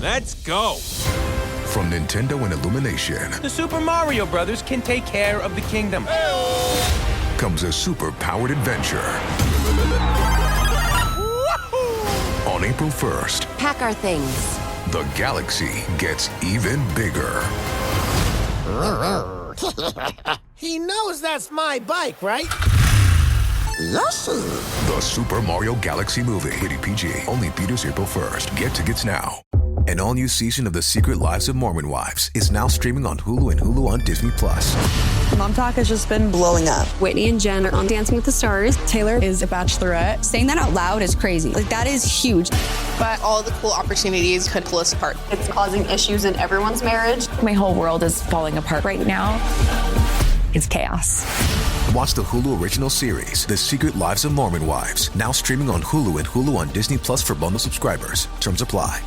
Let's go! From Nintendo and Illumination, The Super Mario Brothers can take care of the kingdom. comes a super-powered adventure. On April 1st, Pack our things. the galaxy gets even bigger. He knows that's my bike, right? Yes, sir. The Super Mario Galaxy movie. Rated PG. Only theaters April 1st. Get tickets now. An all-new season of The Secret Lives of Mormon Wives is now streaming on Hulu and Hulu on Disney+. Mom Talk has just been blowing up. Whitney and Jen are on Dancing with the Stars. Taylor is a bachelorette. Saying that out loud is crazy. Like, that is huge. But all the cool opportunities could pull us apart. It's causing issues in everyone's marriage. My whole world is falling apart right now. It's chaos. Watch the Hulu original series, The Secret Lives of Mormon Wives, now streaming on Hulu and Hulu on Disney Plus for bundle subscribers. Terms apply.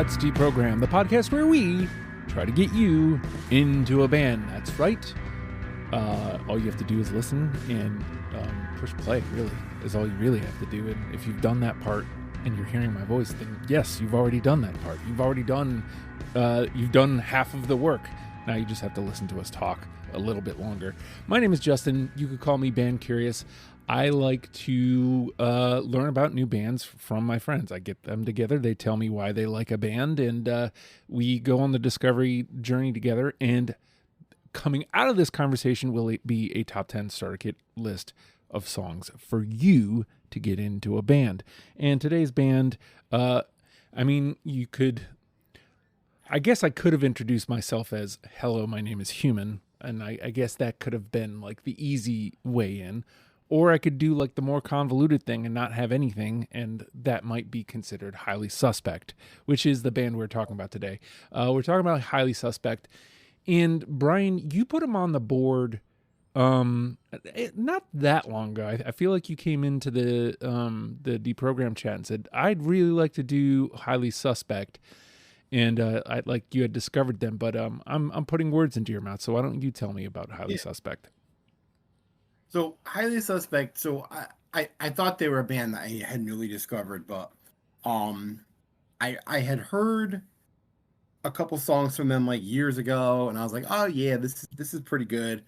It's Deprogram, the podcast where we try to get you into a band. That's right. All you have to do is listen and push play, really, is all you really have to do. And if you've done that part and you're hearing my voice, then yes, you've already done that part. You've already done, you've done half of the work. Now you just have to listen to us talk a little bit longer. My name is Justin. You could call me Band Curious. I like to learn about new bands from my friends. I get them together. They tell me why they like a band, and we go on the discovery journey together. And coming out of this conversation will be a top 10 starter kit list of songs for you to get into a band. And today's band, I guess I could have introduced myself as, hello, my name is Human. And I guess that could have been like the easy way in. Or I could do like the more convoluted thing and not have anything, and that might be considered Highly Suspect, which is the band we're talking about today. We're talking about Highly Suspect. And Brian, you put them on the board not that long ago. I feel like you came into the Deprogram chat and said, I'd really like to do Highly Suspect. And I like you had discovered them, but I'm putting words into your mouth, so why don't you tell me about Highly Suspect? So Highly Suspect. So I thought they were a band that I had newly discovered, but I had heard a couple songs from them like years ago, and I was like, oh yeah, this is pretty good.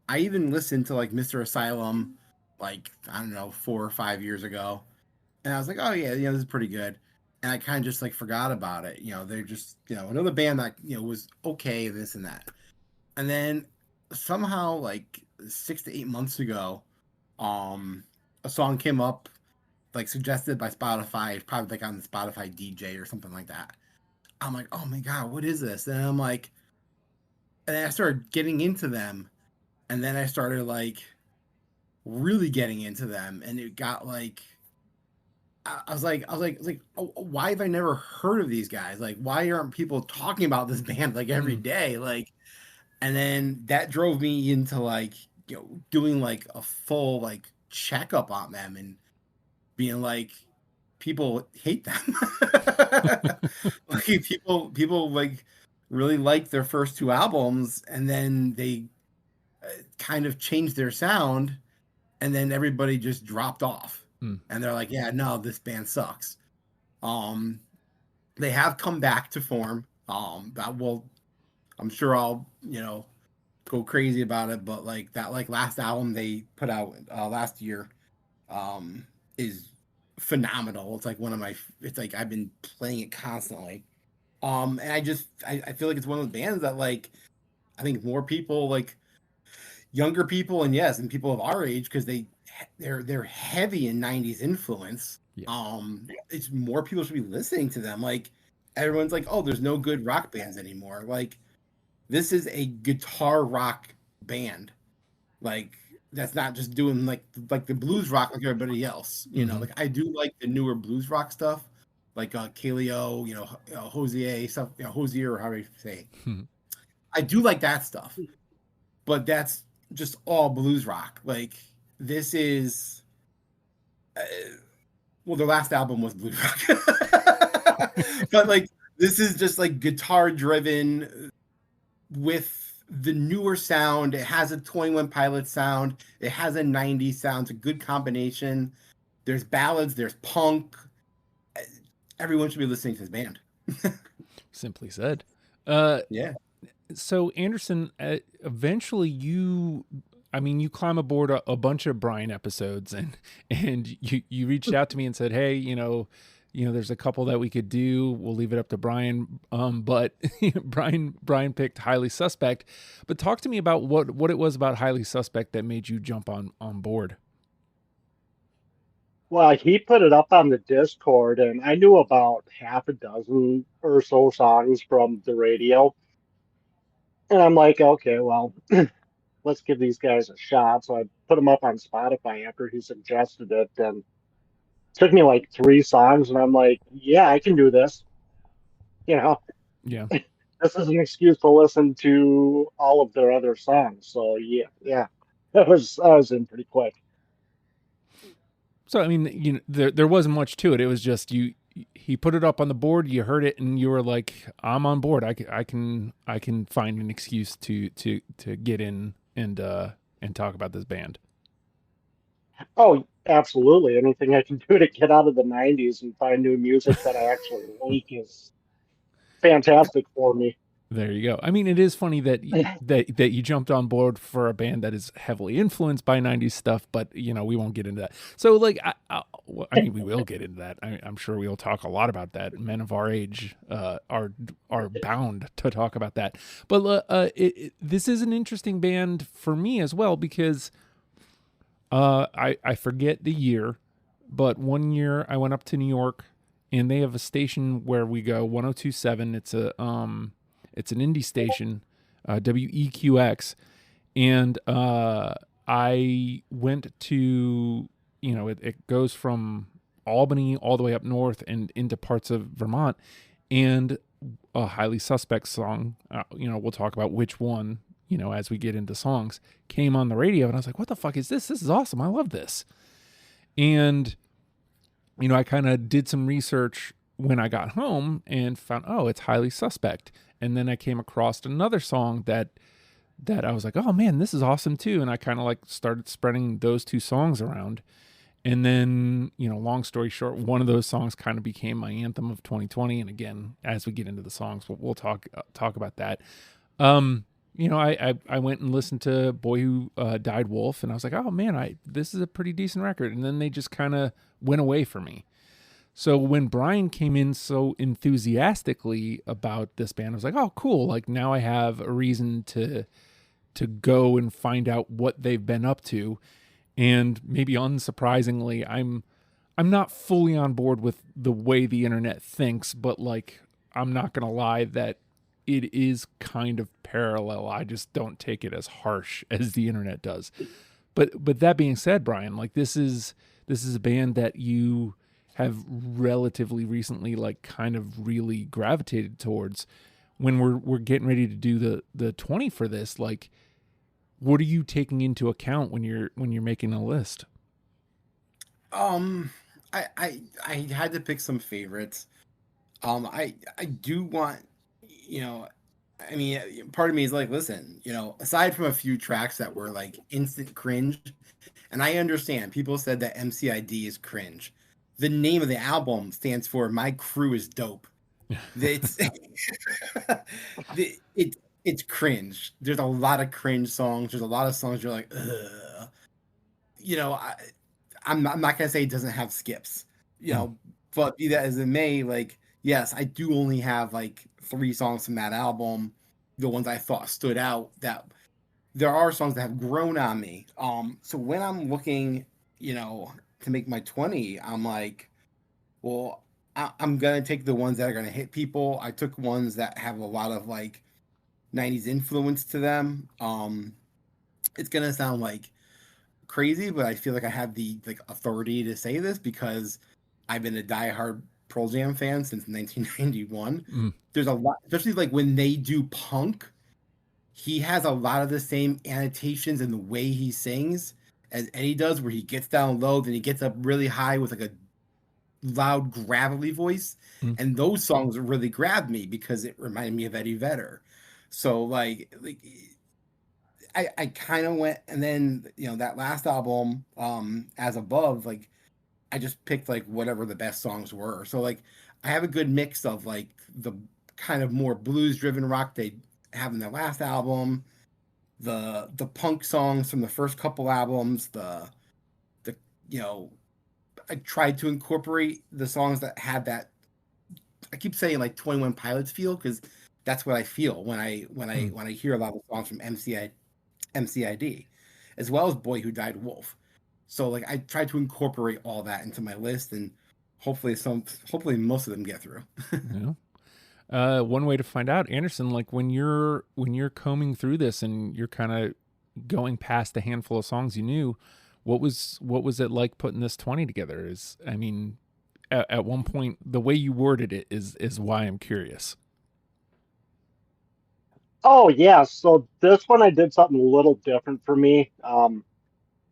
I even listened to like Mr. Asylum, like I don't know, 4 or 5 years ago, and I was like, oh yeah, this is pretty good. And I kind of just like forgot about it. They're just another band that was okay, this and that, and then somehow like 6 to 8 months ago, a song came up, like suggested by Spotify, probably like on the Spotify DJ or something like that. I'm like, oh my God, what is this? And I'm like, and then I started getting into them, and then I started like really getting into them, and it got like, I was like, oh, why have I never heard of these guys? Like, why aren't people talking about this band like every day? Like, and then that drove me into like, doing like a full like checkup on them and being like, people hate them. Like people like really like their first 2 albums, and then they kind of changed their sound, and then everybody just dropped off. And they're like, yeah, no, this band sucks. They have come back to form. I'm sure I'll, go crazy about it, but like that like last album they put out last year is phenomenal. It's like it's like I've been playing it constantly. And I feel like it's one of those bands that like I think more people, like younger people and people of our age, because they're heavy in 90s influence. Yeah. It's more people should be listening to them. Like everyone's like, oh, there's no good rock bands anymore. Like this is a guitar rock band. Like that's not just doing like the blues rock like everybody else. You know, like I do like the newer blues rock stuff, like Kaleo, Hosier stuff, Hosier or however you say. I do like that stuff, but that's just all blues rock. Like this is, well, their last album was blues rock, but like this is just like guitar driven with the newer sound. It has a 21 Pilots sound. It has a 90s sound. It's a good combination. There's ballads. There's punk. Everyone should be listening to this band. Simply said. Yeah. So Anderson, eventually you climb aboard a bunch of Bryan episodes, and you reached out to me and said, hey, there's a couple that we could do. We'll leave it up to Bryan. But Bryan picked Highly Suspect. But talk to me about what it was about Highly Suspect that made you jump on board. Well, he put it up on the Discord, and I knew about half a dozen or so songs from the radio. And I'm like, okay, well, let's give these guys a shot. So I put them up on Spotify after he suggested it. And it took me like 3 songs, and I'm like, yeah, I can do this. Yeah. This is an excuse to listen to all of their other songs. So yeah, I was in pretty quick. So I mean, there wasn't much to it. It was just he put it up on the board. You heard it, and you were like, "I'm on board. I can find an excuse to get in and talk about this band." Oh, absolutely. Anything I can do to get out of the '90s and find new music that I actually like is fantastic for me. There you go. I mean, it is funny that that you jumped on board for a band that is heavily influenced by 90s stuff, but we won't get into that. So like, I mean, we will get into that. I'm sure we'll talk a lot about that. Men of our age are bound to talk about that. But this is an interesting band for me as well, because I forget the year, but one year I went up to New York, and they have a station where we go, 1027. It's an indie station, WEQX, and I went to, it goes from Albany all the way up north and into parts of Vermont, and a Highly Suspect song, we'll talk about which one, as we get into songs, came on the radio, and I was like, what the fuck is this? This is awesome. I love this. And, I kind of did some research when I got home and found, oh, it's Highly Suspect. And then I came across another song that I was like, oh man, this is awesome too. And I kind of like started spreading those 2 songs around. And then, long story short, one of those songs kind of became my anthem of 2020. And again, as we get into the songs, we'll talk about that. I went and listened to Boy Who Died Wolf, and I was like, oh man, this is a pretty decent record. And then they just kind of went away for me. So when Bryan came in so enthusiastically about this band, I was like, oh, cool. Like now I have a reason to go and find out what they've been up to. And maybe unsurprisingly, I'm not fully on board with the way the internet thinks, but like, I'm not going to lie that it is kind of parallel. I just don't take it as harsh as the internet does. But that being said, Bryan, like this is a band that you have relatively recently like kind of really gravitated towards. When we're getting ready to do the 20 for this, like what are you taking into account when you're making a list? I had to pick some favorites. I do want, I mean, part of me is like, listen, aside from a few tracks that were like instant cringe, and I understand people said that MCID is cringe. The name of the album stands for My Crew is Dope. It's it's cringe. There's a lot of cringe songs. There's a lot of songs you're like, ugh. I'm not gonna say it doesn't have skips, but be that as it may, like, yes, I do only have like 3 songs from that album, the ones I thought stood out. That there are songs that have grown on me. So when I'm looking, to make my 20, I'm like, well, I'm gonna take the ones that are gonna hit people. I took ones that have a lot of like 90s influence to them. It's gonna sound like crazy, but I feel like I have the authority to say this because I've been a diehard Pearl Jam fan since 1991. There's a lot, especially like when they do punk, he has a lot of the same annotations in the way he sings as Eddie does, where he gets down low, then he gets up really high with like a loud, gravelly voice. And those songs really grabbed me because it reminded me of Eddie Vedder. So like I kind of went, and then that last album, As Above, like I just picked like whatever the best songs were. So like I have a good mix of like the kind of more blues driven rock they have in their last album, the punk songs from the first couple albums, the I tried to incorporate the songs that had that. I keep saying like 21 Pilots feel because that's what I feel when I hear a lot of the songs from MCID, as well as Boy Who Died Wolf. So like I tried to incorporate all that into my list, and hopefully most of them get through. One way to find out, Anderson, like when you're combing through this and you're kind of going past a handful of songs you knew, what was it like putting this 20 together? At one point, the way you worded it is why I'm curious. Oh yeah, so this one I did something a little different for me.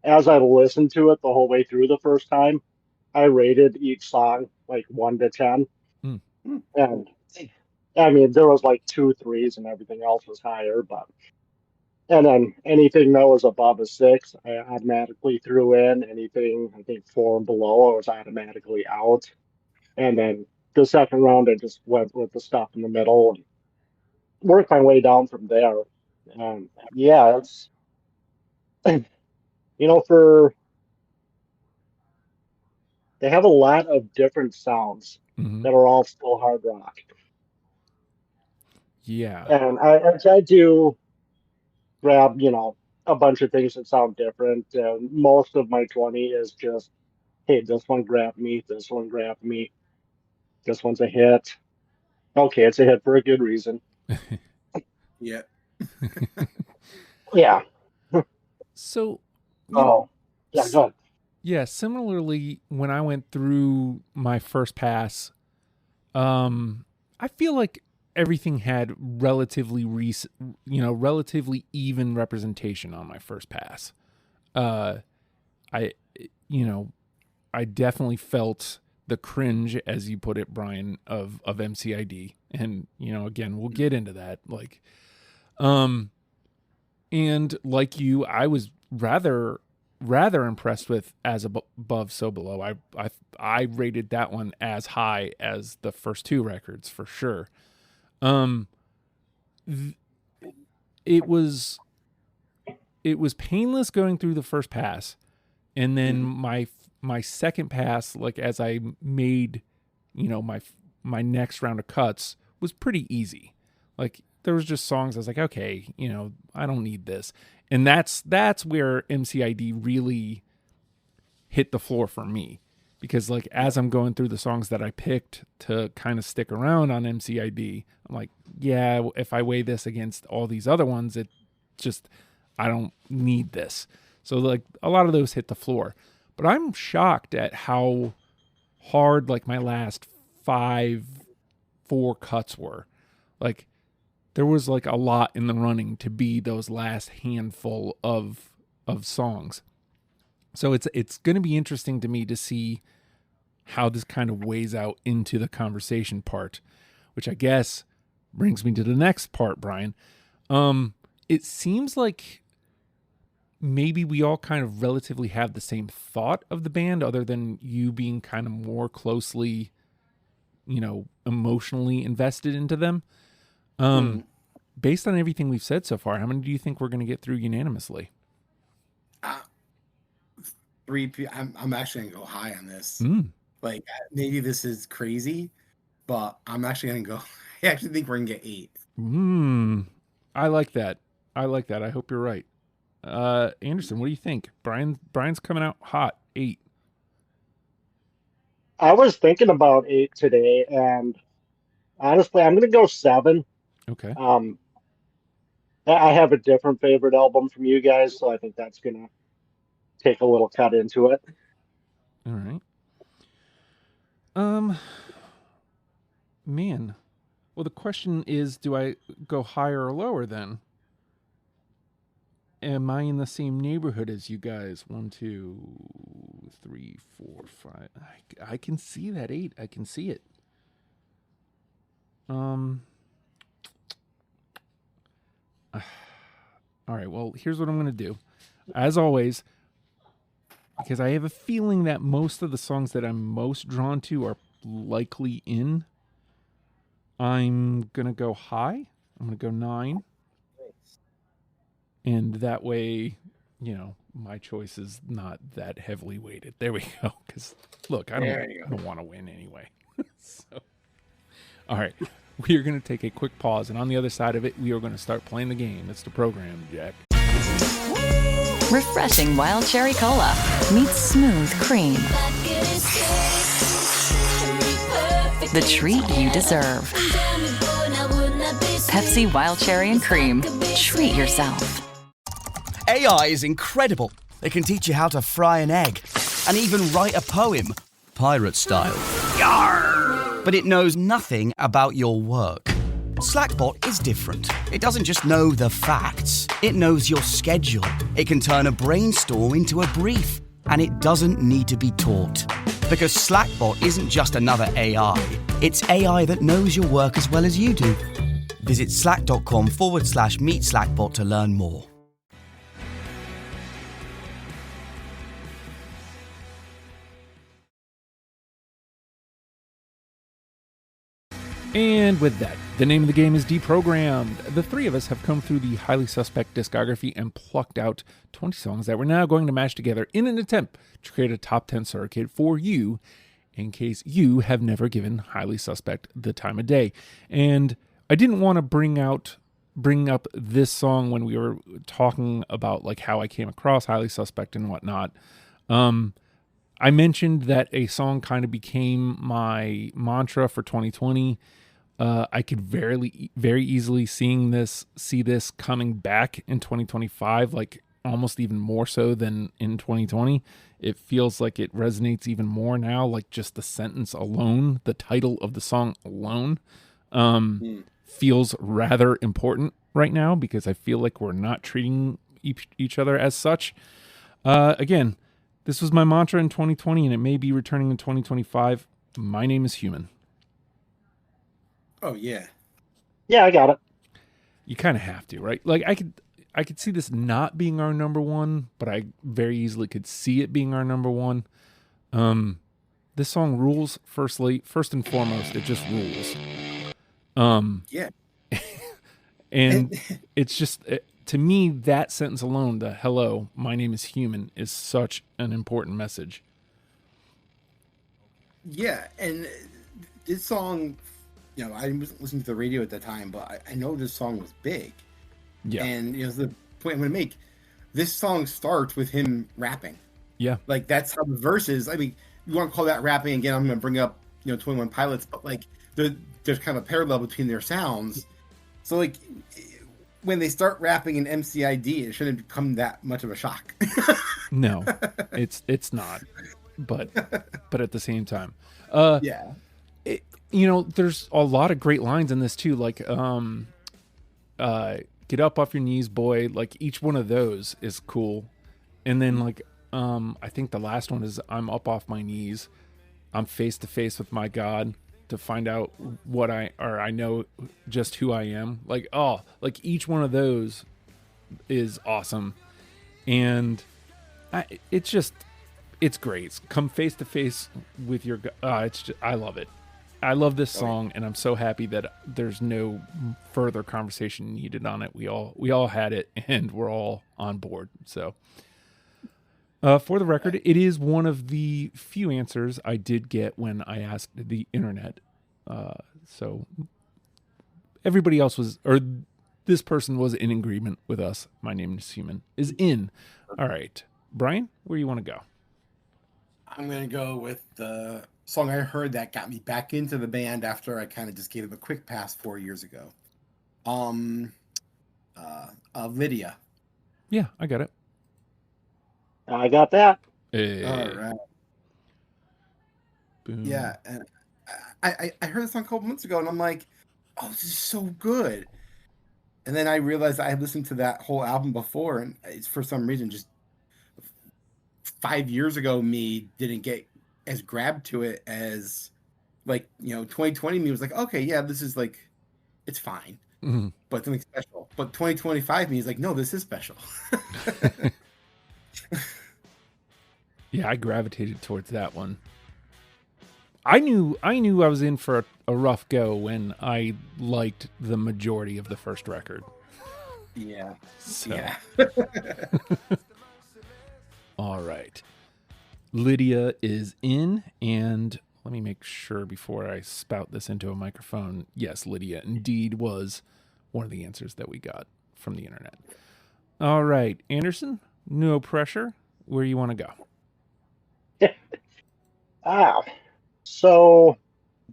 As I listened to it the whole way through the first time, I rated each song like 1 to 10, and I mean there was like 2 3s and everything else was higher, but and then anything that was above a 6, I automatically threw in. Anything I think 4 and below, I was automatically out. And then the second round, I just went with the stuff in the middle and worked my way down from there. And yeah, it's for they have a lot of different sounds that are all still hard rock. Yeah. And I tried to grab, a bunch of things that sound different. Most of my 20 is just, hey, this one grabbed me, this one grabbed me, this one's a hit. Okay, it's a hit for a good reason. Yeah. Yeah. So, go ahead. Yeah, similarly, when I went through my first pass, I feel like everything had relatively even representation on my first pass. I definitely felt the cringe, as you put it, Brian, of MCID, and again, we'll get into that. And like you, I was rather impressed with As Above, So Below. I rated that one as high as the first 2 records for sure. It was painless going through the first pass, and then my second pass, like as I made my next round of cuts, was pretty easy. Like there was just songs I was like, okay, I don't need this. And that's where MCID really hit the floor for me, because like as I'm going through the songs that I picked to kind of stick around on MCID, I'm like, yeah, if I weigh this against all these other ones, it just, I don't need this. So like a lot of those hit the floor. But I'm shocked at how hard like my last 4 cuts were. Like there was like a lot in the running to be those last handful of songs. So it's going to be interesting to me to see how this kind of weighs out into the conversation part, which I guess brings me to the next part, Brian. It seems like maybe we all kind of relatively have the same thought of the band, other than you being kind of more closely, emotionally invested into them. Based on everything we've said so far, how many do you think we're going to get through unanimously? 3. I'm actually going to go high on this. Like maybe this is crazy, but I'm actually going to go. I actually think we're going to get 8. I like that. I hope you're right. Anderson, what do you think? Brian's coming out hot, 8. I was thinking about 8 today, and honestly, I'm going to go 7. Okay. I have a different favorite album from you guys, so I think that's going to take a little cut into it. All right. Man. Well, the question is, do I go higher or lower then? Am I in the same neighborhood as you guys? 1, 2, 3, 4, 5. I can see that 8. I can see it. All right. Well, here's what I'm going to do. As always, because I have a feeling that most of the songs that I'm most drawn to are likely in, I'm going to go high. I'm going to go 9. And that way, my choice is not that heavily weighted. There we go. Because, look, I don't want to win anyway. So, all right. We are going to take a quick pause. And on the other side of it, we are going to start playing the game. It's the program, Jack. Refreshing wild cherry cola meets smooth cream. The treat you deserve. Pepsi Wild Cherry and Cream. Treat yourself. AI is incredible. It can teach you how to fry an egg and even write a poem, pirate style. Yarr! But it knows nothing about your work. Slackbot is different. It doesn't just know the facts, it knows your schedule. It can turn a brainstorm into a brief, and it doesn't need to be taught. Because Slackbot isn't just another AI, it's AI that knows your work as well as you do. Visit slack.com/meet Slackbot to learn more. And with that, the name of the game is Deprogrammed. The three of us have come through the Highly Suspect discography and plucked out 20 songs that we're now going to mash together in an attempt to create a top 10 circuit for you in case you have never given Highly Suspect the time of day. And I didn't want to bring up this song when we were talking about like how I came across Highly Suspect and whatnot. I mentioned that a song kind of became my mantra for 2020. I could very easily see this coming back in 2025, like almost even more so than in 2020. It feels like it resonates even more now, like just the sentence alone, the title of the song alone, feels rather important right now because I feel like we're not treating each other as such. Again, this was my mantra in 2020 and it may be returning in 2025. My name is Human. Oh, yeah. Yeah, I got it. You kind of have to, right? Like I could see this not being our number one, but I very easily could see it being our number one. This song rules. First and foremost, it just rules. Yeah. And it's just, to me, that sentence alone, the hello, my name is Human, is such an important message. Yeah, and this song, I wasn't listening to the radio at the time, but I know this song was big. Yeah. And, the point I'm going to make, this song starts with him rapping. Yeah. Like, that's how the verses, I mean, you want to call that rapping, again, I'm going to bring up, 21 Pilots, but, like, there's kind of a parallel between their sounds. So, like, when they start rapping in MCID, it shouldn't become that much of a shock. No, it's not. But at the same time, yeah. There's a lot of great lines in this too. Like, get up off your knees, boy. Like each one of those is cool. And then like, I think the last one is I'm up off my knees. I'm face to face with my God to find out what I know just who I am. Like, each one of those is awesome. And it's great. Come face to face with your God. I love it. I love this song, and I'm so happy that there's no further conversation needed on it. We all had it, and we're all on board. So, for the record, it is one of the few answers I did get when I asked the internet. So everybody else this person was in agreement with us. My name is Human is in. All right, Brian, where you want to go? I'm going to go with the song I heard that got me back into the band after I kind of just gave it a quick pass 4 years ago. Lydia. Yeah, I got it. I got that. Hey. All right. Boom. Yeah, and I heard this song a couple months ago, and I'm like, oh, this is so good. And then I realized I had listened to that whole album before, and it's for some reason just 5 years ago me didn't get as grabbed to it as 2020 me was like, okay, yeah, this is like, it's fine, but something special. But 2025 me is like, no, this is special. Yeah, I gravitated towards that one. I knew I was in for a rough go when I liked the majority of the first record. Yeah. So. Yeah. All right. Lydia is in, and let me make sure before I spout this into a microphone. Yes, Lydia indeed was one of the answers that we got from the internet. All right, Anderson, no pressure. Where you want to go? So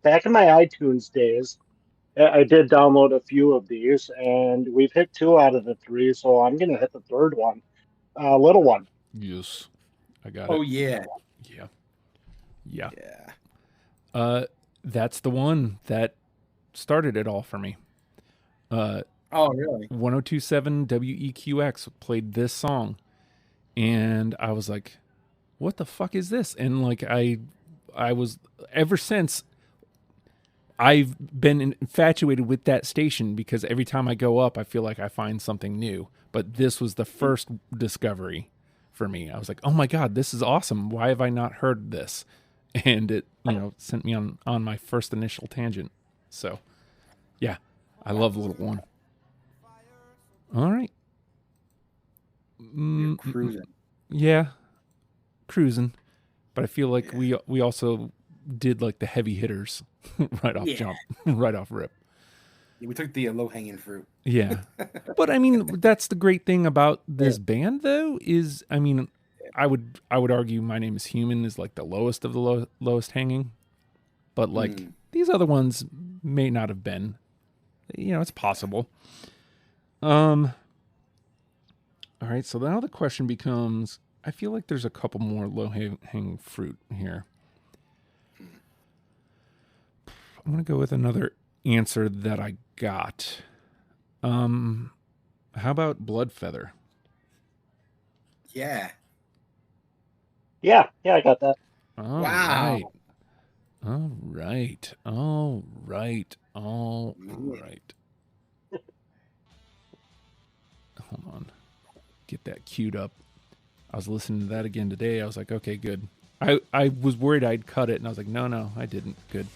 back in my iTunes days, I did download a few of these, and we've hit 2 out of the 3, so I'm going to hit the third one. Little One. Yes, I got it. Oh, yeah. Yeah. That's the one that started it all for me. Oh, really? 102.7 WEQX played this song, and I was like, what the fuck is this? And like I was, ever since, I've been infatuated with that station because every time I go up I feel like I find something new. But this was the first discovery for me. I was like, oh my god, this is awesome. Why have I not heard this? And it, sent me on my first initial tangent. So yeah, I love Little One. All right. You're cruising. Yeah, cruising. But I feel like we also did like the heavy hitters right off jump, right off rip. We took the low-hanging fruit. Yeah. But I mean, that's the great thing about this band though, is, I mean, I would argue My Name is Human is like the lowest of the lowest hanging. But like these other ones may not have been. It's possible. All right, so now the question becomes, I feel like there's a couple more low-hanging fruit here. I'm going to go with another answer that I got. How about Blood Feather? Yeah, I got that. Wow. All right. Hold on. Get that queued up. I was listening to that again today. I was like, okay, good. I was worried I'd cut it, and I was like, no, I didn't. Good.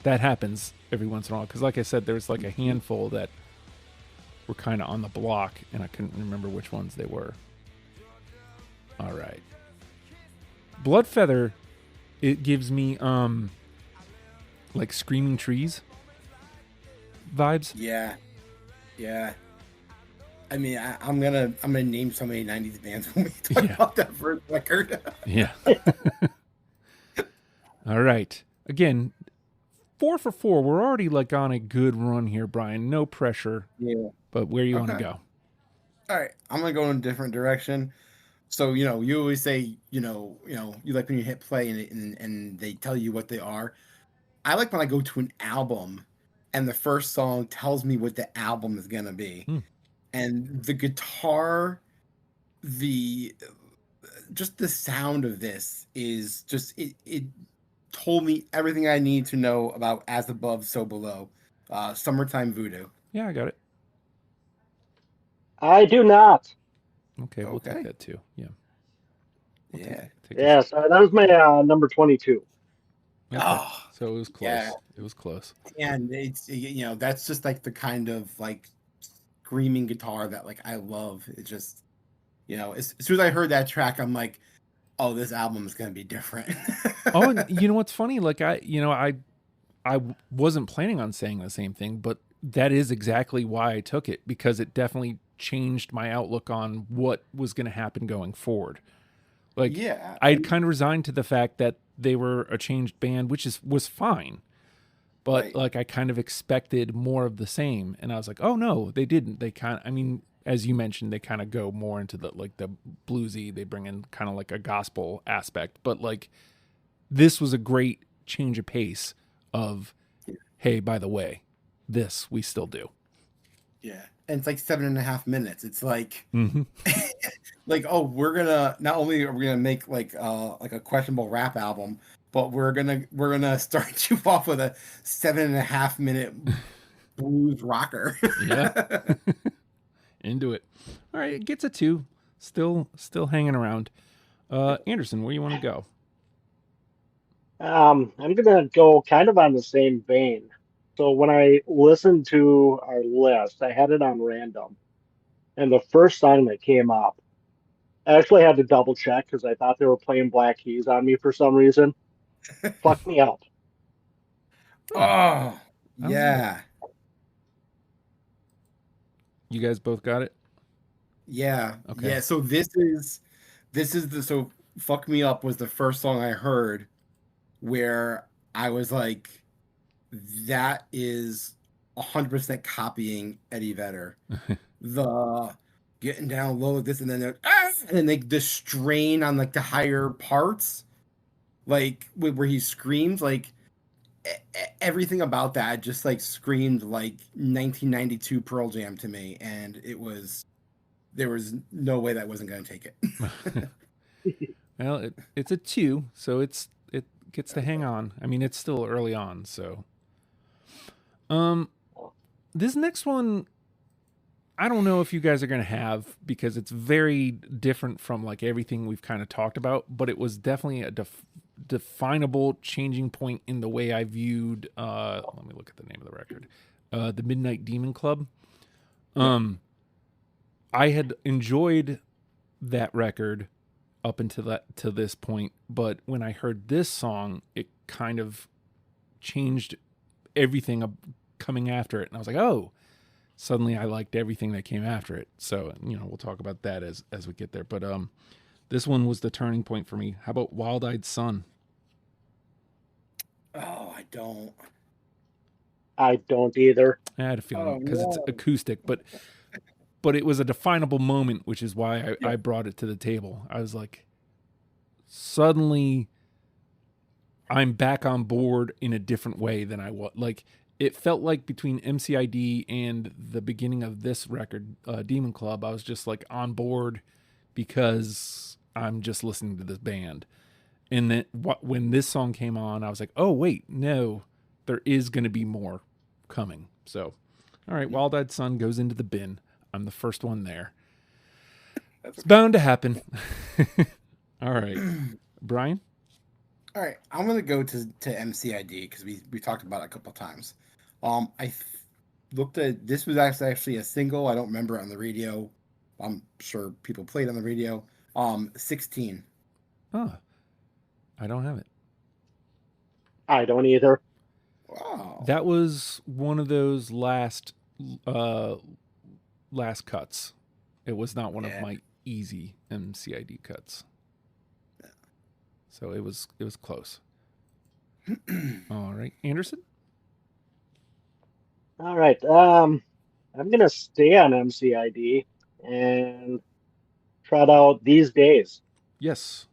That happens every once in a while. Because like I said, there's like a handful that were kind of on the block, and I couldn't remember which ones they were. All right. Blood Feather, it gives me like Screaming Trees vibes. Yeah. I mean, I'm gonna name so many '90s bands when we talk about that first record. Yeah. All right. Again, 4 for 4. We're already like on a good run here, Brian. No pressure. Yeah. But where you want to go? All right, I'm gonna go in a different direction. So you always say you like when you hit play and they tell you what they are. I like when I go to an album and the first song tells me what the album is gonna be. And the guitar, just the sound of this is just it told me everything I need to know about As Above, So Below. Summertime Voodoo. Yeah, I got it. I do not. Okay, we'll take that too. Yeah. Yeah, so that was my number 22. Okay. Oh, so it was close. yeah. It was close. And it's that's just like the kind of like screaming guitar that like I love. It just as soon as I heard that track, I'm like, oh, this album is gonna be different. Oh, and you know what's funny? Like I wasn't planning on saying the same thing, but that is exactly why I took it, because it definitely changed my outlook on what was going to happen going forward. Like, yeah, I'd kind of resigned to the fact that they were a changed band, which was fine. But like, I kind of expected more of the same. And I was like, oh no, they didn't. They I mean, as you mentioned, they kind of go more into the bluesy. They bring in kind of like a gospel aspect, but like this was a great change of pace of, hey, by the way, this we still do. Yeah. And it's like 7.5 minutes. It's like, Mm-hmm. like, oh, we're gonna not only are we gonna make like a questionable rap album, but we're gonna start you off with a 7.5 minute blues rocker. Yeah. Into it. All right, it gets a 2. Still hanging around. Anderson, where you want to go? I'm gonna go kind of on the same vein. So when I listened to our list, I had it on random, and the first song that came up, I actually had to double check because I thought they were playing Black Keys on me for some reason. Fuck me up. Oh, yeah. You guys both got it? Yeah. Okay. Yeah. So this is so Fuck Me Up was the first song I heard where I was like, that is 100% copying Eddie Vedder. The getting down low, this and then and then like the strain on like the higher parts, like where he screams, like everything about that just like screamed like 1992 Pearl Jam to me, and there was no way that wasn't going to take it. Well, it's a 2, so it gets to hang on. I mean, it's still early on, so. This next one, I don't know if you guys are going to have, because it's very different from like everything we've kind of talked about, but it was definitely a definable changing point in the way I viewed, let me look at the name of the record, the Midnight Demon Club. I had enjoyed that record up until to this point, but when I heard this song, it kind of changed everything coming after it, and I was like, oh, suddenly I liked everything that came after it. So, we'll talk about that as we get there, but this one was the turning point for me. How about Wild Eyed Son? Oh, I don't either. I had a feeling because it's acoustic, but it was a definable moment, which is why I brought it to the table. I was like, suddenly I'm back on board in a different way than I was. Like, it felt like between MCID and the beginning of this record, Demon Club, I was just like on board because I'm just listening to this band. And then when this song came on, I was like, oh, wait, no, there is going to be more coming. So, all right, Wild Eyed Son goes into the bin. I'm the first one there. It's bound to happen. All right. Brian? All right, I'm going to go to MCID because we talked about it a couple of times. Looked at, this was actually a single. I don't remember it on the radio. I'm sure people played on the radio. 16. Oh, I don't have it. I don't either. Wow. That was one of those last cuts. It was not one of my easy MCID cuts. Yeah. So it was close. All right, Anderson? All right. I'm going to stay on MCID and trot out These Days. Yes.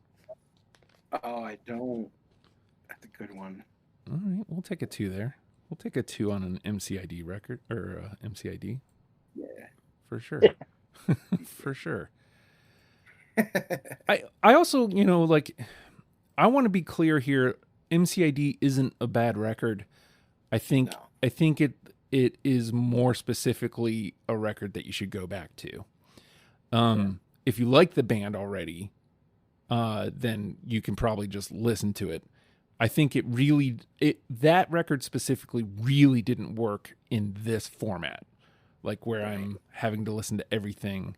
Oh, I don't. That's a good one. All right, we'll take a 2 there. We'll take a 2 on an MCID record, or MCID. Yeah. For sure. For sure. I also, I want to be clear here. MCID isn't a bad record. I think it is more specifically a record that you should go back to. If you like the band already, then you can probably just listen to it. I think that record specifically really didn't work in this format, like where I'm having to listen to everything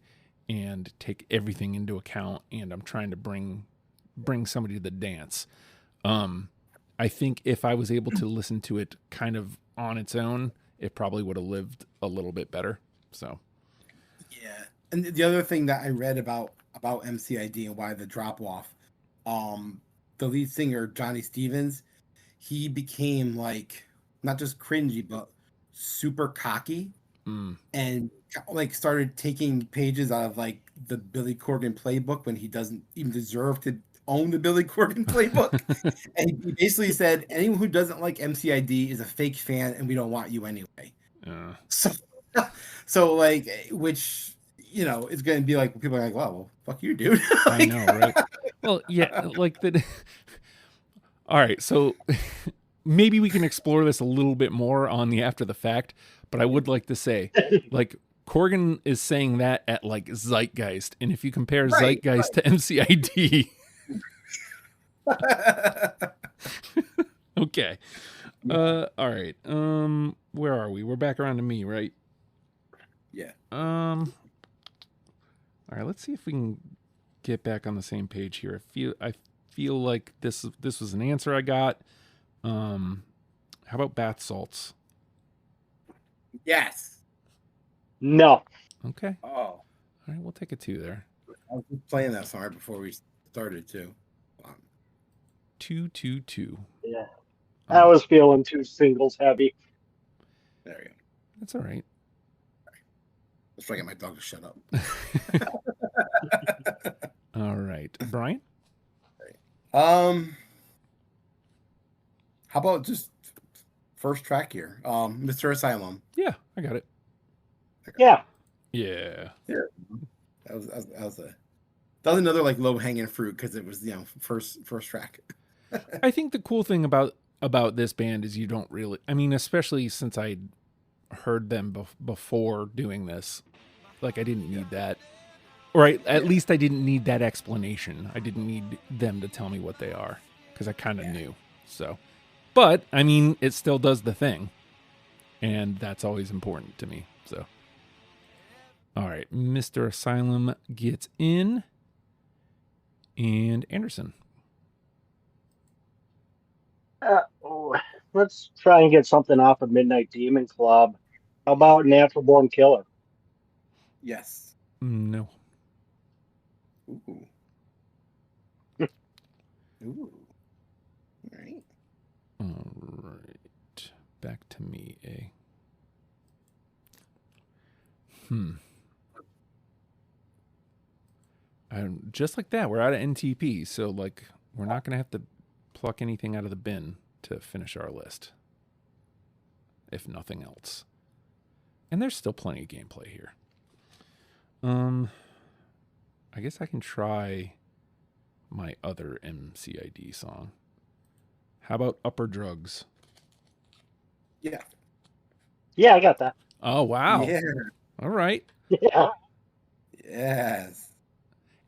and take everything into account, and I'm trying to bring somebody to the dance. I think if I was able to listen to it kind of on its own, it probably would have lived a little bit better. So, yeah. And the other thing that I read about MCID and why the drop off, the lead singer Johnny Stevens, he became like not just cringy but super cocky and like started taking pages out of like the Billy Corgan playbook when he doesn't even deserve to own the Billy Corgan playbook. And he basically said, anyone who doesn't like MCID is a fake fan, and we don't want you anyway. So, so like, which is going to be like people are like, well, fuck you, dude. I know, right? Well, yeah, like that. All right, so maybe we can explore this a little bit more on the after the fact, but I would like to say, like, Corgan is saying that at like Zeitgeist, and if you compare Zeitgeist to MCID, okay, all right, where are we? We're back around to me, right? Yeah. All right, let's see if we can get back on the same page here. I feel like this was an answer I got. How about bath salts? Yes. No. Okay. Oh. All right, we'll take a 2 there. I was just playing that song right before we started too. 2-2-2. Yeah. I was feeling 2 singles heavy. There you go. That's all right. Let's try to get my dog to shut up. All right, Brian. How about just first track here? Mr. Asylum. Yeah, I got it. Yeah. Yeah. That was another like low hanging fruit because it was first track. I think the cool thing about this band is you don't really, I mean, especially since I heard them before doing this, like I didn't need that, or at least I didn't need that explanation. I didn't need them to tell me what they are because I kind of knew. So, but I mean, it still does the thing, and that's always important to me. So, all right, Mr. Asylum gets in, and Anderson. Let's try and get something off of Midnight Demon Club. How about Natural Born Killer? Yes. No. Ooh. Ooh. All right. All right. Back to me, eh? Just like that, we're out of NTP, so like we're not gonna have to pluck anything out of the bin to finish our list, if nothing else. And there's still plenty of gameplay here. I guess I can try my other MCID song. How about Upper Drugs? Yeah. Yeah, I got that. Oh, wow. Yeah. All right. Yeah. Yes.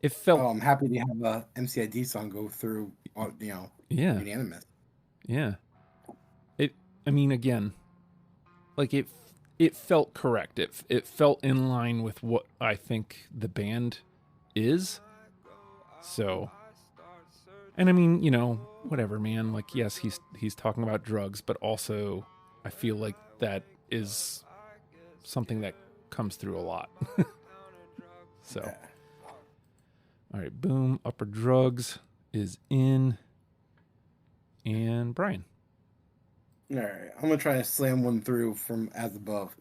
It felt. Oh, I'm happy to have a MCID song go through. Yeah. Unanimous. Yeah. I mean, again, like it felt correct. It felt in line with what I think the band is. So, and I mean, whatever, man. Like, yes, he's talking about drugs, but also I feel like that is something that comes through a lot. So, all right, boom. Upper Drugs is in, and Brian. All right, I'm gonna try to slam one through from As Above.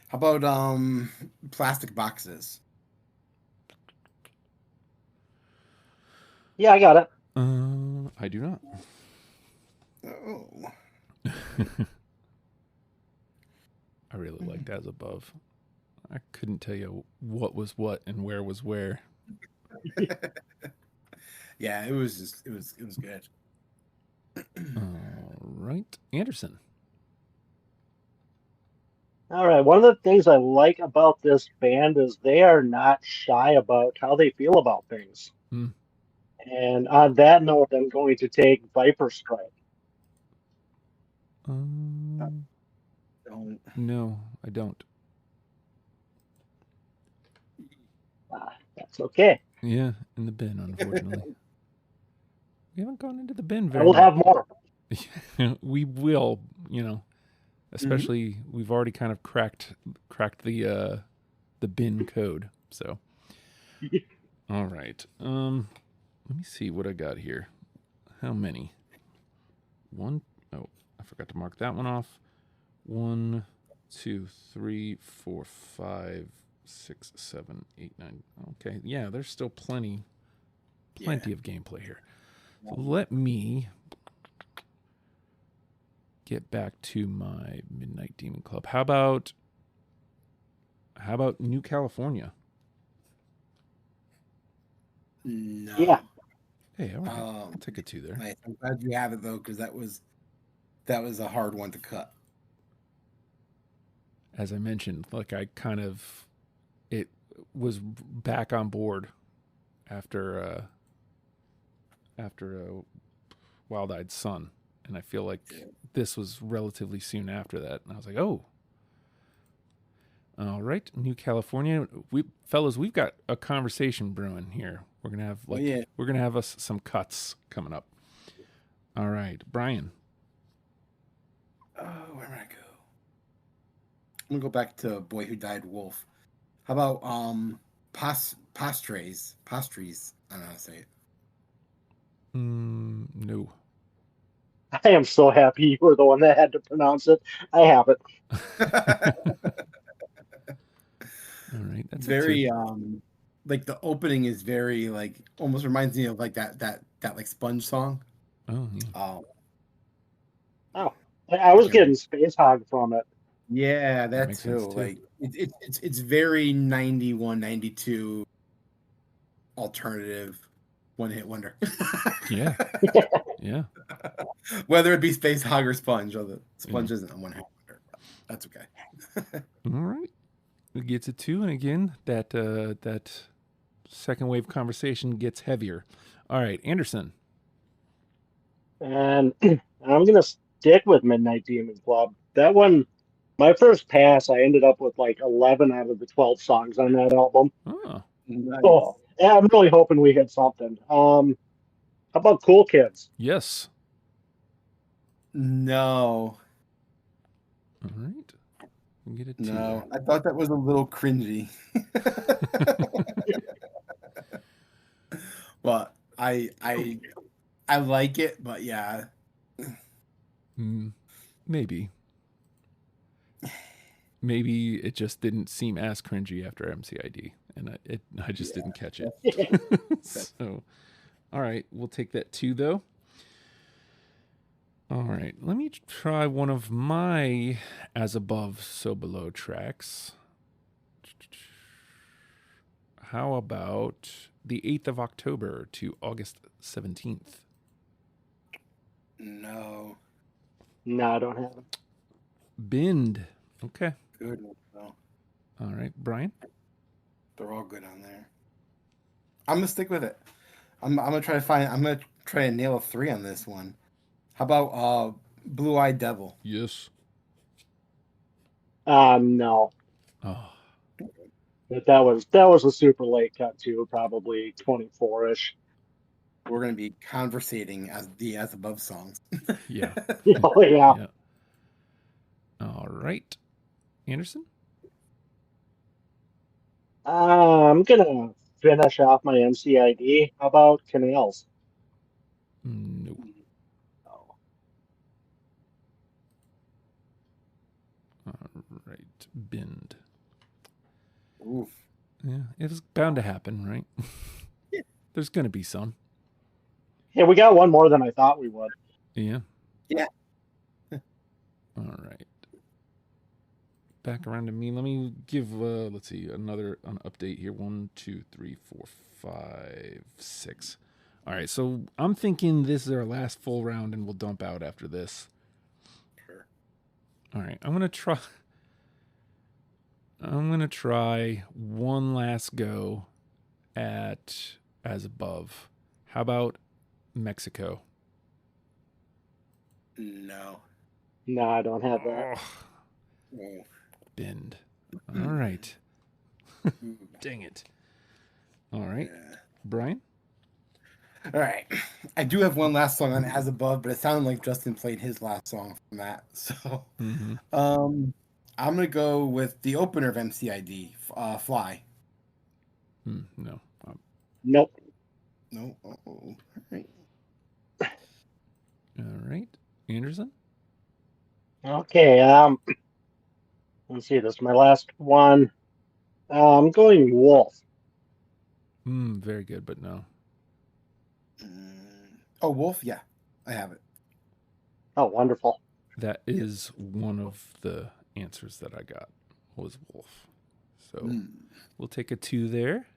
How about Plastic Boxes? Yeah, I got it. I do not. Oh. I really liked As Above. I couldn't tell you what was what and where was where. Yeah, it was good. All right, Anderson. All right. One of the things I like about this band is they are not shy about how they feel about things. And on that note, I'm going to take Viper Strike. No, I don't. That's okay. Yeah, in the bin, unfortunately. We haven't gone into the bin very We'll much. have more. We will, especially we've already kind of cracked the bin code. So, all right. Let me see what I got here. How many? 1. Oh, I forgot to mark that one off. 1, 2, 3, 4, 5, 6, 7, 8, 9. Okay, yeah, there's still plenty of gameplay here. So let me get back to my Midnight Demon Club. How about New California? No. Yeah. Hey, all right. I'll take a 2 there. Nice. I'm glad you have it though, because that was a hard one to cut. As I mentioned, like it was back on board after Wild-Eyed Son, and I feel like this was relatively soon after that, and I was like, oh. All right, New California. We've got a conversation brewing here. We're gonna have we're gonna have us some cuts coming up. All right, Brian. Oh, where am I go? I'm gonna go back to Boy Who Died Wolf. How about Pastres? I don't know how to say it. No. I am so happy you were the one that had to pronounce it. I have it. All right, that's very like the opening is very like almost reminds me of like that like Sponge song. Oh, yeah. Oh, I was getting Space Hog from it. Yeah, that makes too. sense, too. Like it's very 91, 92 alternative one-hit wonder. Yeah. Yeah. Whether it be Space Hog or Sponge, although Sponge isn't a one-hit wonder. But that's okay. All right. We get to 2, and again, that second wave conversation gets heavier. All right, Anderson. And I'm going to stick with Midnight Demon Club. That one, my first pass, I ended up with like 11 out of the 12 songs on that album. Oh. Nice. So, yeah, I'm really hoping we hit something. How about Cool Kids? Yes. No. All right. We get a 2. No, I thought that was a little cringy. But I like it, but yeah. Maybe it just didn't seem as cringy after MCID, and I just didn't catch it. So, all right, we'll take that 2 though. All right, let me try one of my As Above, So Below tracks. How about the 8th of October to August 17th? No. No, I don't have it. Bend. Okay. Good. No. All right, Brian? They're all good on there. I'm gonna stick with it. I'm gonna try and nail a 3 on this one. How about Blue Eyed Devil? Yes. No. Oh. But that was a super late cut too, probably 24-ish. We're gonna be conversating as above songs. Yeah. Oh yeah. All right, Anderson. I'm gonna finish off my MCID. How about Canals? No. All right, Bend. Oof. Yeah, it was bound to happen, right? Yeah. There's gonna be some. Yeah, we got one more than I thought we would. Yeah. Yeah. All right. Back around to me. Let me give let's see, an update here. 1, 2, 3, 4, 5, 6. All right, so I'm thinking this is our last full round and we'll dump out after this. Sure. All right, I'm gonna try one last go at As Above. How about Mexico? No. No, I don't have that. Oh. Bend. All right. Dang it. All right. Yeah. Brian? All right. I do have one last song on As Above, but it sounded like Justin played his last song from that. So I'm gonna go with the opener of MCID, Fly. No. Nope. No. All right. All right. Anderson? Okay. Let's see, this is my last one. I'm going Wolf. Very good, but no. Oh, Wolf? Yeah, I have it. Oh, wonderful. That is one of the answers that I got was Wolf. So we'll take a 2 there.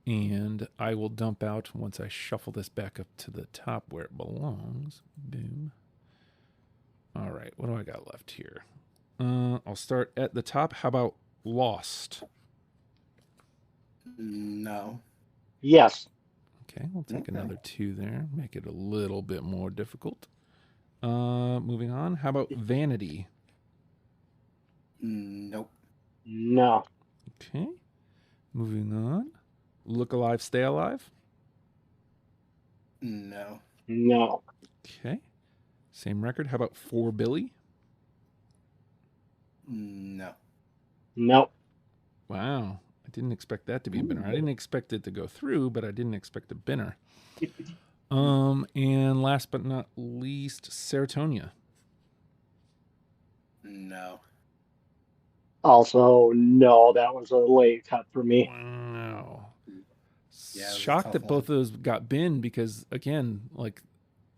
And I will dump out once I shuffle this back up to the top where it belongs. Boom. All right, what do I got left here? I'll start at the top. How about Lost? No. Yes. Okay, we'll take another 2 there. Make it a little bit more difficult. Moving on. How about Vanity? Nope. No. Okay. Moving on. Look Alive, Stay Alive? No. No. Okay. Same record. How about For Billy? No. No. Wow. I didn't expect that to be a binner. I didn't expect it to go through, but I didn't expect a binner. And last but not least, Serotonia. No. Also, no, that was a late cut for me. Wow. Yeah, shocked that both of those got binned because, again, like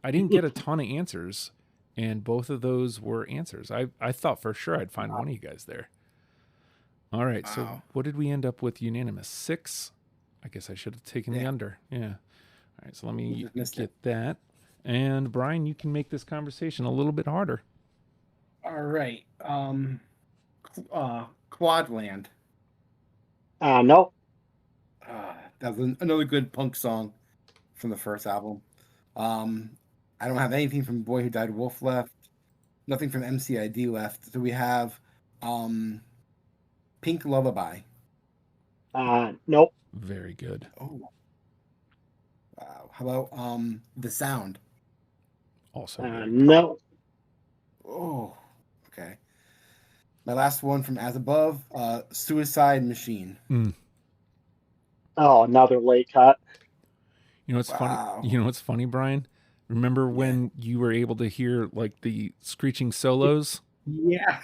I didn't get a ton of answers, and both of those were answers. I thought for sure I'd find one of you guys there. All right, so what did we end up with unanimous? 6? I guess I should have taken the under. Yeah. All right, so let me get that. And Brian, you can make this conversation a little bit harder. All right. Quadland. No. That was another good punk song from the first album. I don't have anything from Boy Who Died Wolf left. Nothing from MCID left. So we have Pink Lullaby. Nope. Very good. Oh. Wow. How about The Sound? Also no. Oh. Okay. My last one from As Above, Suicide Machine. Oh, another late cut. You know what's funny? You know what's funny, Brian? Remember when you were able to hear like the screeching solos? Yeah.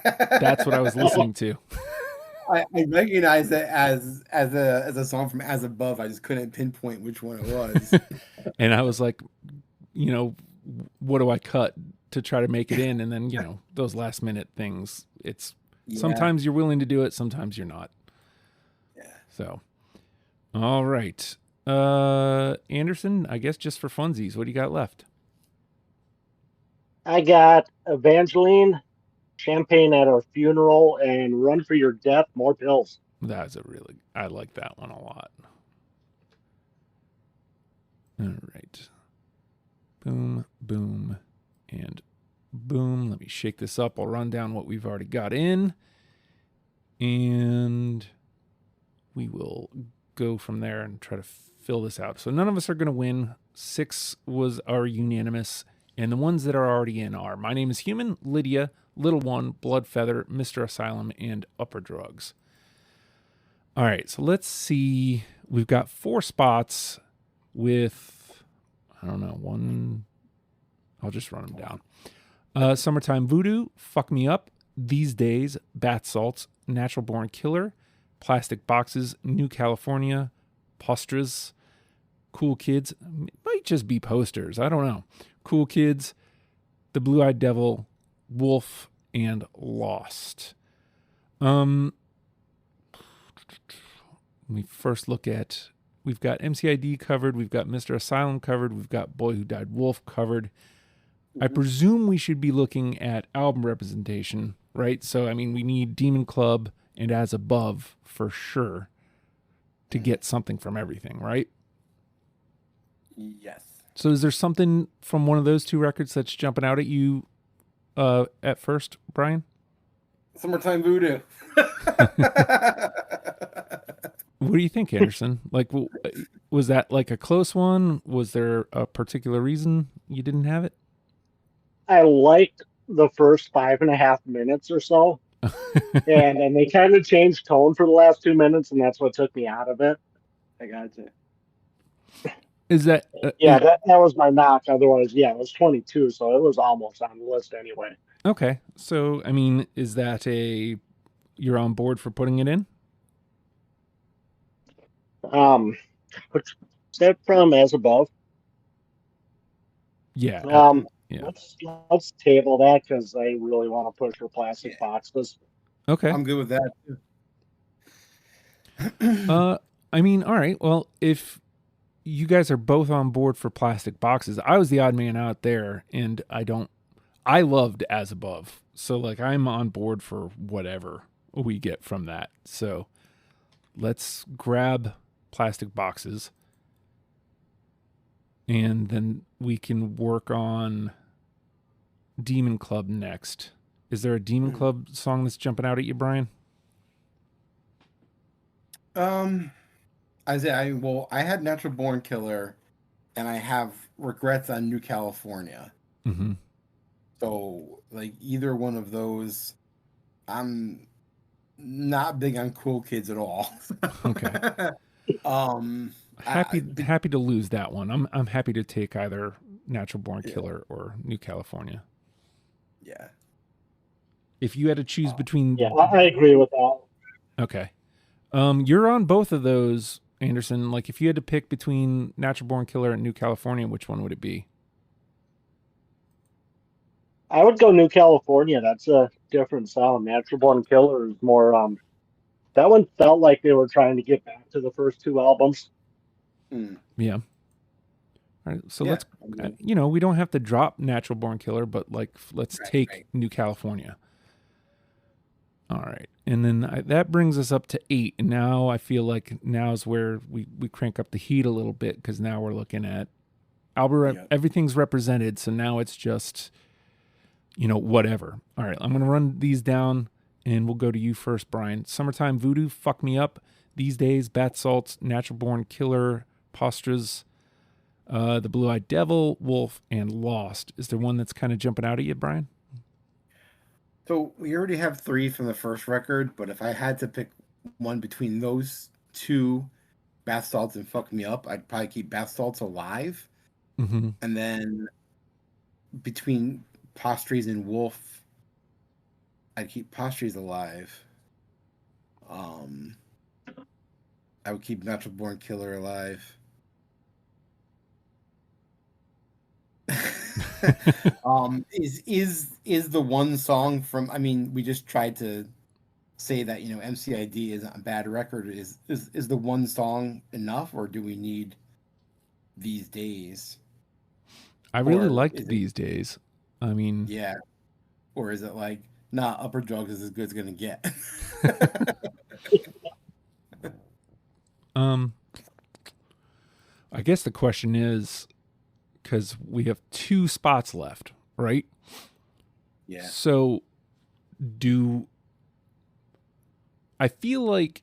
That's what I was listening to. I recognized it as a song from As Above. I just couldn't pinpoint which one it was. And I was like, you know, what do I cut to try to make it in? And then, you know, those last minute things, it's sometimes you're willing to do it, sometimes you're not. Yeah. So, all right. Anderson, I guess just for funsies, what do you got left? I got Evangeline, Champagne at a Funeral, and Run for Your Death, More Pills. That's I like that one a lot. All right. Boom, boom, and boom. Let me shake this up. I'll run down what we've already got in. And we will go from there and try to fill this out. So none of us are going to win. 6 was our unanimous. And the ones that are already in are My Name is Human, Lydia, Little One, Blood Feather, Mr. Asylum, and Upper Drugs. All right, so let's see. We've got 4 spots with, I don't know, one. I'll just run them down. Summertime Voodoo, Fuck Me Up, These Days, Bath Salts, Natural Born Killer, Plastic Boxes, New California, Posters, Cool Kids. It might just be posters. I don't know. Cool Kids, The Blue-Eyed Devil, Wolf, and Lost. We first look at, we've got MCID covered, we've got Mr. Asylum covered, we've got Boy Who Died Wolf covered. I presume we should be looking at album representation, right? So, I mean, we need Demon Club and As Above for sure to get something from everything, right? Yes. So is there something from one of those 2 records that's jumping out at you at first, Brian? Summertime Voodoo. What do you think, Anderson? Like, was that like a close one? Was there a particular reason you didn't have it? I liked the first 5.5 minutes or so. and they kind of changed tone for the last 2 minutes, and that's what took me out of it. I got you. Is that Yeah, that was my knock. Otherwise, yeah, it was 22, so it was almost on the list anyway. okay? So I mean, is that you're on board for putting it in? Which that from As Above. Yeah, yeah. Let's table that because I really want to push for Plastic Boxes. Okay. I'm good with that. I mean, all right. Well, if you guys are both on board for Plastic Boxes, I was the odd man out there, and I loved As Above, so like I'm on board for whatever we get from that. So let's grab Plastic Boxes, and then we can work on Demon Club next. Is there a Demon Club song that's jumping out at you, Brian? I had Natural Born Killer, and I have Regrets on New California. Mm-hmm. So, like, either one of those, I'm not big on Cool Kids at all. Okay. Happy to lose that one. I'm happy to take either Natural Born Killer or New California. Yeah. If you had to choose between, yeah, I agree with that. Okay. You're on both of those, Anderson. Like, if you had to pick between Natural Born Killer and New California, which one would it be? I would go New California. That's a different sound. Natural Born Killer is more. That one felt like they were trying to get back to the first two albums. Yeah. All right. So let's, we don't have to drop Natural Born Killer, but like, let's take New California. All right. And then that brings us up to 8. And now I feel like now's where we crank up the heat a little bit, because now we're looking at everything's represented. So now it's just, whatever. All right. I'm going to run these down and we'll go to you first, Brian. Summertime Voodoo, Fuck Me Up, These Days, Bath Salts, Natural Born Killer, Postures, The Blue-Eyed Devil, Wolf, and Lost. Is there one that's kind of jumping out at you, Brian? So we already have 3 from the first record, but if I had to pick one between those 2, Bath Salts and Fuck Me Up, I'd probably keep Bath Salts alive. Mm-hmm. And then between Postures and Wolf, I'd keep Postures alive. I would keep Natural Born Killer alive. Is the one song from, I mean, we just tried to say that, MCID is a bad record. Is the one song enough, or do we need These Days? I really liked These Days. I mean, yeah. Or is it like, nah, Upper Drugs is as good as it's gonna get? I guess the question is, because we have 2 spots left, right? Yeah. So I feel like,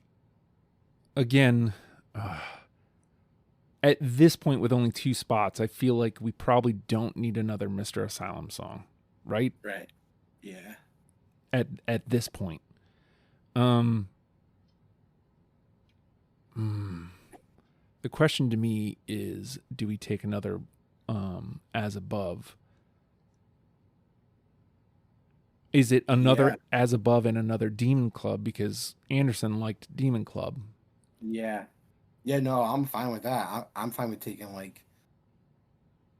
again, at this point with only 2 spots, I feel like we probably don't need another Mr. Asylum song, right? Right. Yeah. At this point. The question to me is, do we take another As Above? Is it another As Above and another Demon Club, because Anderson liked Demon Club? Yeah. Yeah, no, I'm fine with that. I'm fine with taking like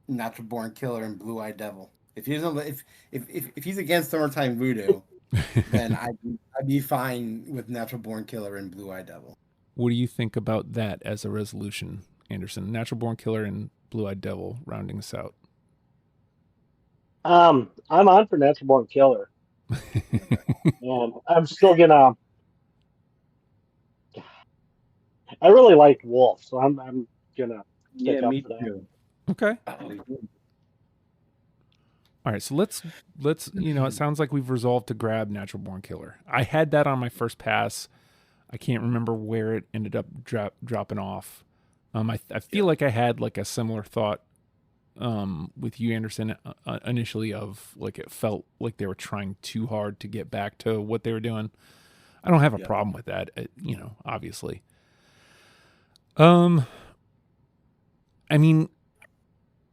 Natural Born Killer and Blue-Eyed Devil. If he's against Summertime Voodoo, then I'd be fine with Natural Born Killer and Blue-Eyed Devil. What do you think about that as a resolution, Anderson? Natural Born Killer and Blue-Eyed Devil rounding us out. I'm on for Natural Born Killer. And I'm still gonna. I really liked Wolf, so I'm gonna stick up for that. Too. Okay. All right, so let's it sounds like we've resolved to grab Natural Born Killer. I had that on my first pass. I can't remember where it ended up dropping off. I feel like I had like a similar thought with you, Anderson, initially, of like it felt like they were trying too hard to get back to what they were doing. I don't have a problem with that, obviously. I mean,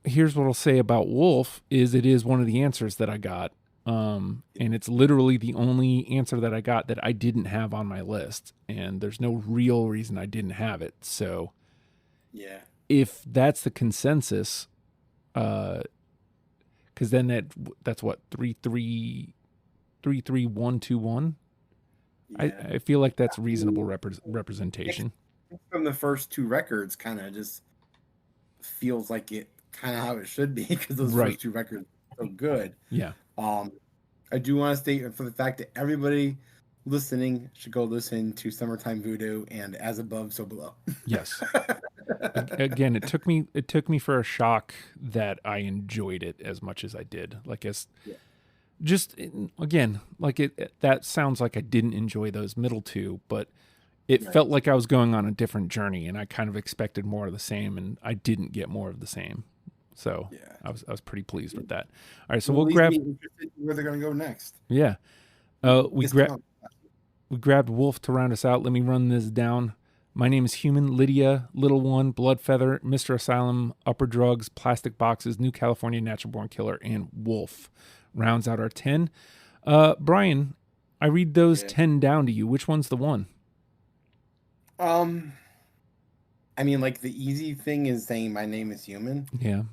here's what I'll say about Wolf is it is one of the answers that I got. And it's literally the only answer that I got that I didn't have on my list. And there's no real reason I didn't have it. So yeah, if that's the consensus, because then that's what 3-3, 3-3-1-2-1. yeah. I feel like that's reasonable representation. From the first two records, kind of just feels like it kind of how it should be because those Right. first two records are so good. Yeah. I do want to state for the fact that everybody listening should go listen to Summertime Voodoo and As Above, So Below. Yes. Again, it took me for a shock that I enjoyed it as much as I did. Like just again, like that sounds like I didn't enjoy those middle two, but it felt like I was going on a different journey, and I kind of expected more of the same, and I didn't get more of the same. So I was pretty pleased with that. All right, so we'll grab where they're going to go next. Yeah, we grabbed Wolf to round us out. Let me run this down. My Name is Human, Lydia, Little One, Bloodfeather, Mr. Asylum, Upper Drugs, Plastic Boxes, New California Natural Born Killer, and Wolf rounds out our 10. Brian, I read those 10 down to you. Which one's the one? I mean, like the easy thing is saying My Name is Human. Yeah.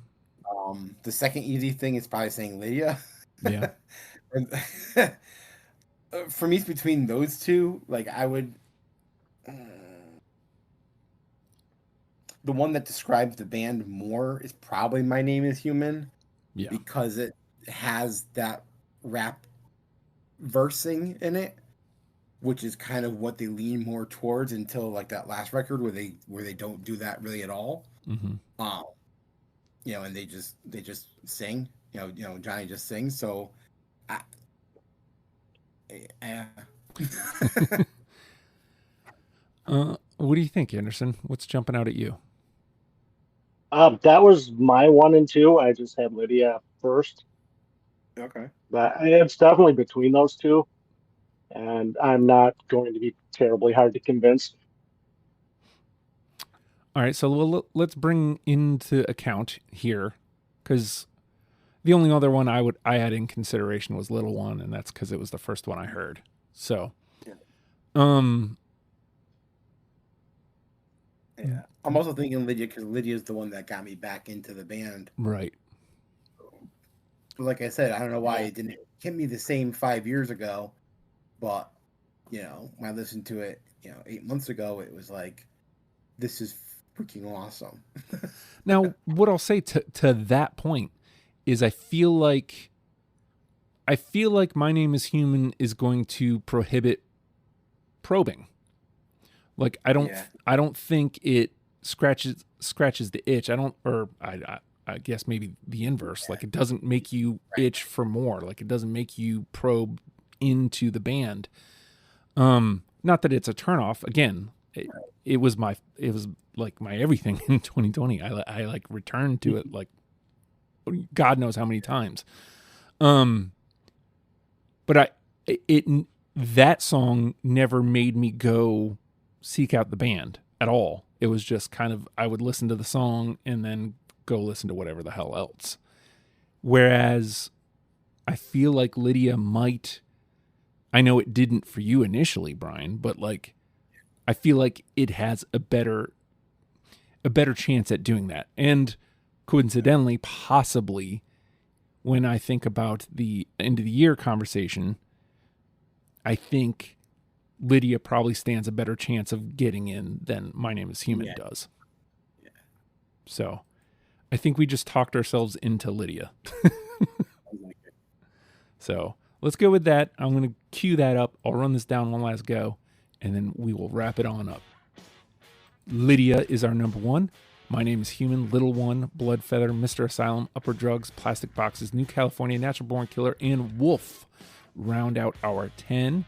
The second easy thing is probably saying Lydia. Yeah. For me, it's between those two. Like I would, the one that describes the band more is probably My Name is Human. Yeah. Because it has that rap versing in it, which is kind of what they lean more towards until like that last record where they don't do that really at all. Mm-hmm. And they just sing. Johnny just sings. So, what do you think, Anderson? What's jumping out at you? That was my 1 and 2. I just had Lydia first. Okay. But it's definitely between those two. And I'm not going to be terribly hard to convince. All right, so let's bring into account here, because the only other one I had in consideration was Little One, and that's because it was the first one I heard. So, yeah. I'm also thinking Lydia because Lydia is the one that got me back into the band. Right. Like I said, I don't know why it didn't hit me the same 5 years ago, but when I listened to it, 8 months ago, it was like, this is freaking awesome. Now, what I'll say to that point is I feel like My Name is Human is going to prohibit probing. Like I don't think it scratches the itch. I guess maybe the inverse. Like it doesn't make you itch for more. Like it doesn't make you probe into the band. Not that it's a turnoff. Again, it was like my everything in 2020. I like returned to it like God knows how many times. But that song never made me go seek out the band at all. It was just kind of, I would listen to the song and then go listen to whatever the hell else. Whereas I feel like Lydia might, I know it didn't for you initially, Brian, but like, I feel like it has a better chance at doing that. And coincidentally, possibly when I think about the end of the year conversation, I think Lydia probably stands a better chance of getting in than My Name is Human does. Yeah. So I think we just talked ourselves into Lydia. So let's go with that. I'm going to cue that up. I'll run this down one last go, and then we will wrap it on up. Lydia is our number 1. My Name is Human, Little One, Bloodfeather, Mr. Asylum, Upper Drugs, Plastic Boxes, New California Natural Born Killer, and Wolf round out our 10.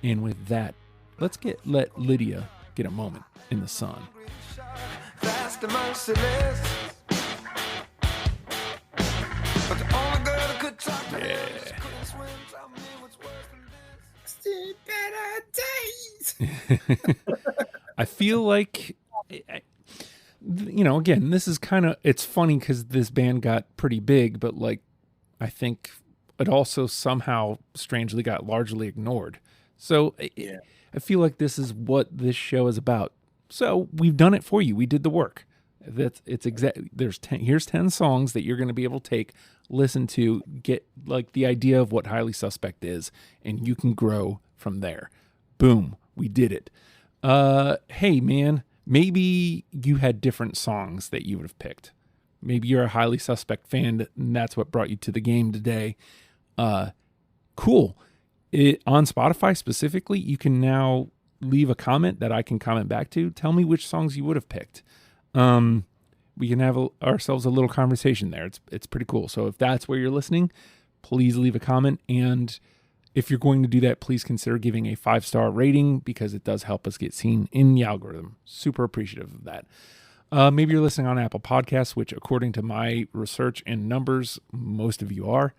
And with that, let's let Lydia get a moment in the sun. Yeah. I feel like again, this is it's funny because this band got pretty big, but like, I think it also somehow strangely got largely ignored. So I feel like this is what this show is about. So we've done it for you. We did the work. Here's 10 songs that you're going to be able to take, listen to, get like the idea of what Highly Suspect is, and you can grow from there. Boom, we did it. Hey man, maybe you had different songs that you would have picked. Maybe you're a Highly Suspect fan, and that's what brought you to the game today. Cool. On Spotify specifically, you can now leave a comment that I can comment back to. Tell me which songs you would have picked. We can have ourselves a little conversation there. It's pretty cool. So if that's where you're listening, please leave a comment. And if you're going to do that, please consider giving a 5-star rating because it does help us get seen in the algorithm. Super appreciative of that. Maybe you're listening on Apple Podcasts, which according to my research and numbers, most of you are.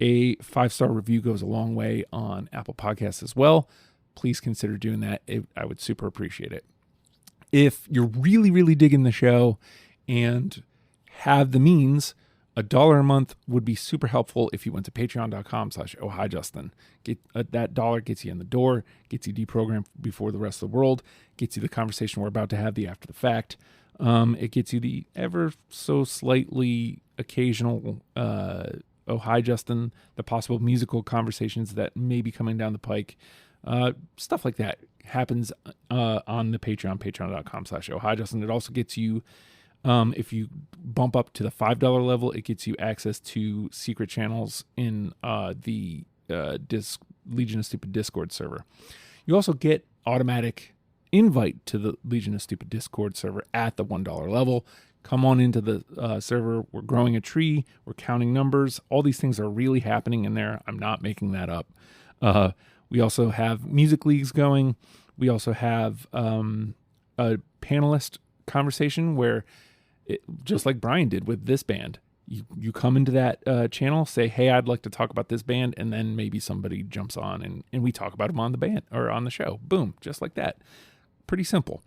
A 5-star review goes a long way on Apple Podcasts as well. Please consider doing that. I would super appreciate it. If you're really, really digging the show and have the means, $1 a month would be super helpful if you went to patreon.com/ohhijustin. That dollar gets you in the door, gets you deprogrammed before the rest of the world, gets you the conversation we're about to have, the after the fact. It gets you the ever so slightly occasional Oh Hi Justin, the possible musical conversations that may be coming down the pike. Stuff like that happens on the Patreon, patreon.com/ohhijustin. It also gets you, if you bump up to the $5 level, it gets you access to secret channels in the Legion of Stupid Discord server. You also get automatic invite to the Legion of Stupid Discord server at the $1 level. Come on into the server. We're growing a tree. We're counting numbers. All these things are really happening in there. I'm not making that up. We also have music leagues going. We also have a panelist conversation where, just like Bryan did with this band, you come into that channel, say, hey, I'd like to talk about this band, and then maybe somebody jumps on and we talk about them on the band or on the show. Boom, just like that. Pretty simple.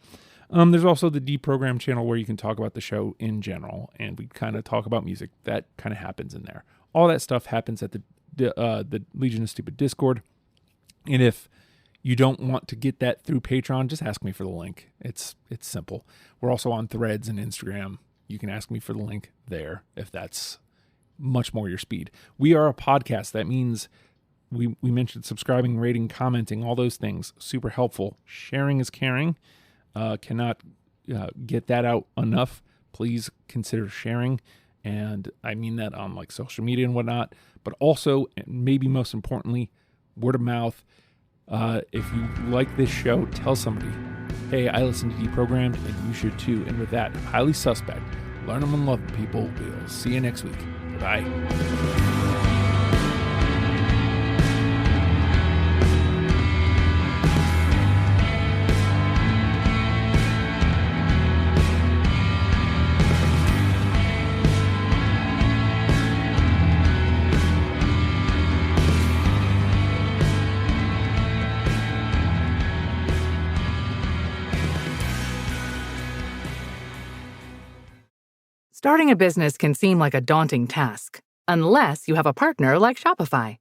There's also the Deprogram channel where you can talk about the show in general, and we kind of talk about music. That kind of happens in there. All that stuff happens at the Legion of Stupid Discord. And if you don't want to get that through Patreon, just ask me for the link. It's simple. We're also on Threads and Instagram. You can ask me for the link there if that's much more your speed. We are a podcast. That means we mentioned subscribing, rating, commenting, all those things. Super helpful. Sharing is caring. Cannot get that out enough. Please consider sharing. And I mean that on like social media and whatnot, but also, and maybe most importantly, word of mouth. If you like this show, tell somebody, hey, I listen to Deprogrammed and you should too. And with that, Highly Suspect, learn them and love them, people. We'll see you next week. Bye. Starting a business can seem like a daunting task, unless you have a partner like Shopify.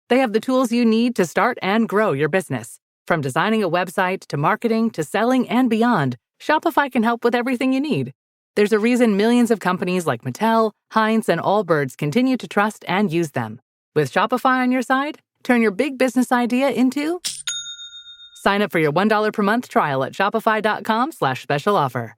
They have the tools you need to start and grow your business. From designing a website to marketing to selling and beyond, Shopify can help with everything you need. There's a reason millions of companies like Mattel, Heinz, and Allbirds continue to trust and use them. With Shopify on your side, turn your big business idea into... Sign up for your $1 per month trial at shopify.com/special offer.